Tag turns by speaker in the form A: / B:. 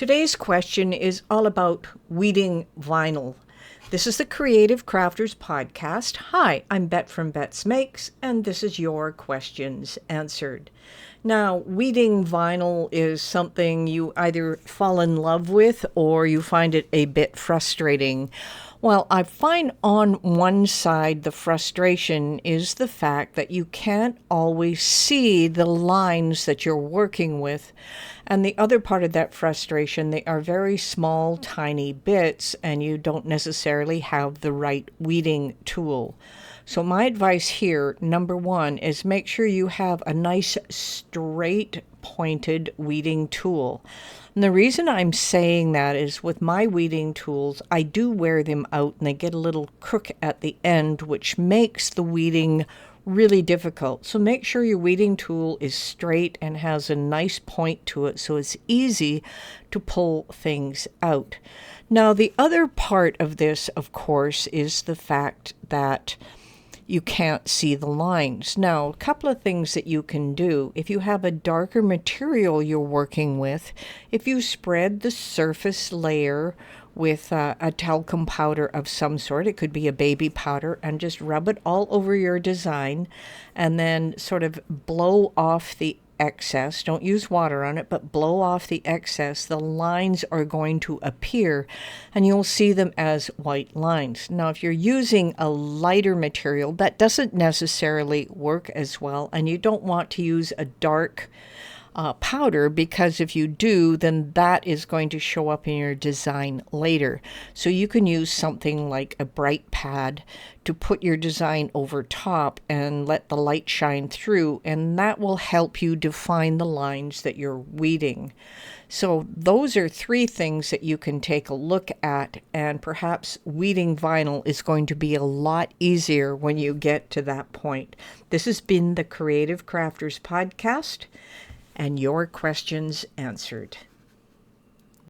A: Today's question is all about weeding vinyl. This is the Creative Crafters Podcast. Hi, I'm Bette from Bette's Makes, and this is your questions answered. Now, weeding vinyl is something you either fall in love with or you find it a bit frustrating. Well, I find on one side the frustration is the fact that you can't always see the lines that you're working with. And the other part of that frustration, they are very small, tiny bits, and you don't necessarily have the right weeding tool. So my advice here, number one, is make sure you have a nice straight pointed weeding tool. And the reason I'm saying that is with my weeding tools, I do wear them out and they get a little crook at the end, which makes the weeding really difficult. So make sure your weeding tool is straight and has a nice point to it so it's easy to pull things out. Now, the other part of this, of course, is the fact that you can't see the lines. Now, a couple of things that you can do. If you have a darker material you're working with, if you spread the surface layer with a talcum powder of some sort, it could be a baby powder, and just rub it all over your design and then sort of blow off the excess. Don't use water on it, but blow off the excess. The lines are going to appear and you'll see them as white lines. Now, if you're using a lighter material, that doesn't necessarily work as well, and you don't want to use a dark powder, because if you do, then that is going to show up in your design later. So you can use something like a bright pad to put your design over top and let the light shine through, and that will help you define the lines that you're weeding. So those are three things that you can take a look at, and perhaps weeding vinyl is going to be a lot easier when you get to that point. This has been the Creative Crafters Podcast, and your questions answered.